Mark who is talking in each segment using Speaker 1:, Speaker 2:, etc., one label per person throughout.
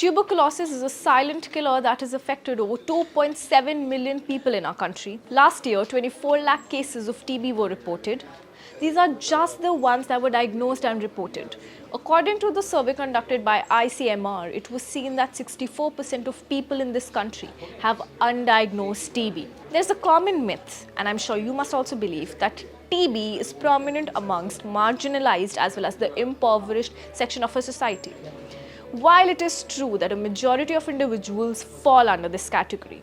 Speaker 1: Tuberculosis is a silent killer that has affected over 2.7 million people in our country. Last year, 24 lakh cases of TB were reported. These are just the ones that were diagnosed and reported. According to the survey conducted by ICMR, it was seen that 64% of people in this country have undiagnosed TB. There's a common myth, and I'm sure you must also believe, that TB is prominent amongst marginalized as well as the impoverished section of our society. While it is true that a majority of individuals fall under this category,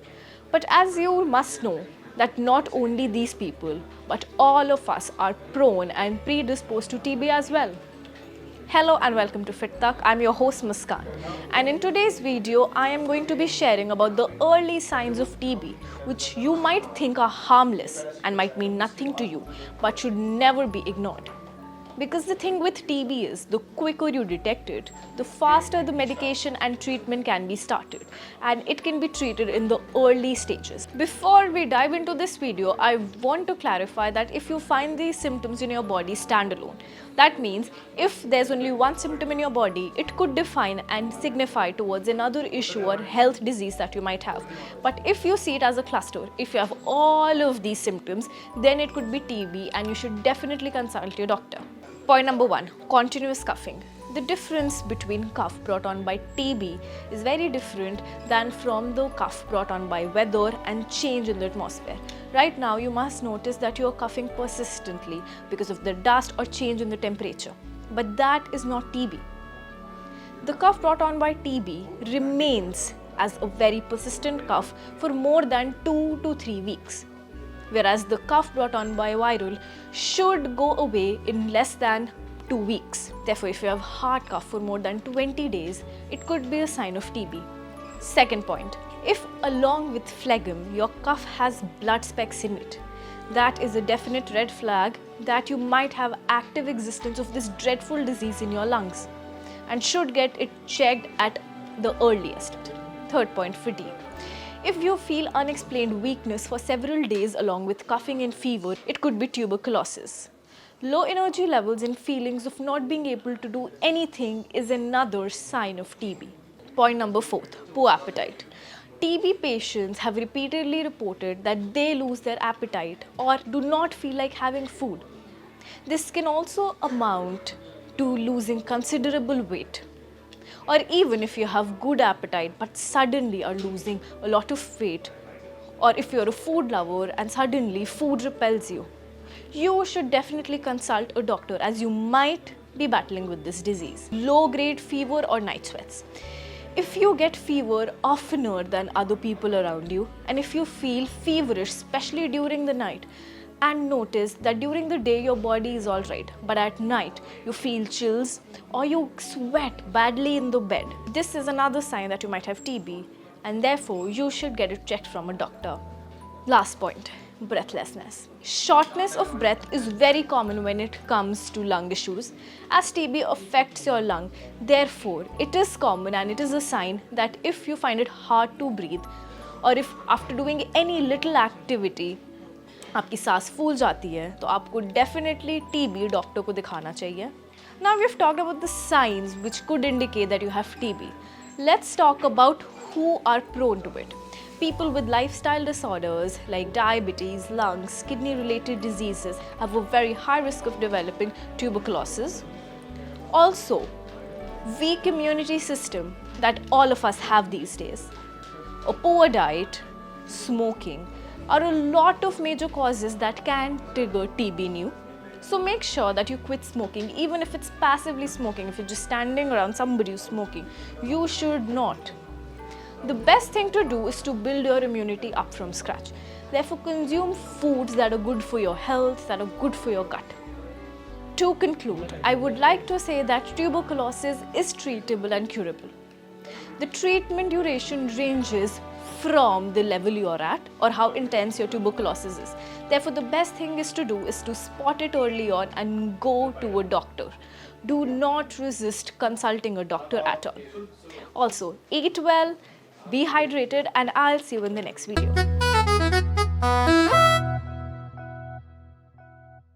Speaker 1: but as you must know, that not only these people, but all of us are prone and predisposed to TB as well. Hello and welcome to Fit Tak. I'm your host Muskan, and in today's video I am going to be sharing about the early signs of TB, which you might think are harmless and might mean nothing to you, but should never be ignored. Because the thing with TB is, the quicker you detect it, the faster the medication and treatment can be started, and it can be treated in the early stages. Before we dive into this video, I want to clarify that if you find these symptoms in your body standalone, that means if there's only one symptom in your body, it could define and signify towards another issue or health disease that you might have. But if you see it as a cluster, if you have all of these symptoms, then it could be TB and you should definitely consult your doctor. Point number 1, continuous coughing. The difference between cough brought on by TB is very different than from the cough brought on by weather and change in the atmosphere. Right now, you must notice that you are coughing persistently because of the dust or change in the temperature. But that is not TB. The cough brought on by TB remains as a very persistent cough for more than 2 to 3 weeks. Whereas the cough brought on by viral should go away in less than 2 weeks. Therefore, if you have heart cough for more than 20 days, it could be a sign of TB. Second point, if along with phlegm, your cough has blood specks in it, that is a definite red flag that you might have active existence of this dreadful disease in your lungs and should get it checked at the earliest. Third point, fatigue. If you feel unexplained weakness for several days along with coughing and fever, it could be tuberculosis. Low energy levels and feelings of not being able to do anything is another sign of TB. Point number 4, poor appetite. TB patients have repeatedly reported that they lose their appetite or do not feel like having food. This can also amount to losing considerable weight. Or even if you have good appetite but suddenly are losing a lot of weight, or if you're a food lover and suddenly food repels you, you should definitely consult a doctor as you might be battling with this disease. Low-grade fever or night sweats. If you get fever oftener than other people around you, and if you feel feverish, especially during the night, and notice that during the day your body is alright, but at night you feel chills or you sweat badly in the bed, this is another sign that you might have TB, and therefore you should get it checked from a doctor. Last point, breathlessness. Shortness of breath is very common when it comes to lung issues, as TB affects your lung. Therefore, it is common and it is a sign that if you find it hard to breathe, or if after doing any little activity आपकी सांस फूल जाती है, तो आपको definitely TB doctor को दिखाना चाहिए. Now we have talked about the signs which could indicate that you have TB. Let's talk about who are prone to it. People with lifestyle disorders like diabetes, lungs, kidney-related diseases have a very high risk of developing tuberculosis. Also, weak immunity system that all of us have these days. A poor diet, smoking, are a lot of major causes that can trigger TB in you. So make sure that you quit smoking, even if it's passively smoking. If you're just standing around somebody who's smoking, you should not. The best thing to do is to build your immunity up from scratch. Therefore, consume foods that are good for your health, that are good for your gut. To conclude, I would like to say that tuberculosis is treatable and curable. The treatment duration ranges from the level you are at or how intense your tuberculosis is. Therefore, the best thing is to spot it early on and go to a doctor. Do not resist consulting a doctor at all. Also, eat well, be hydrated, and I'll see you in the next video.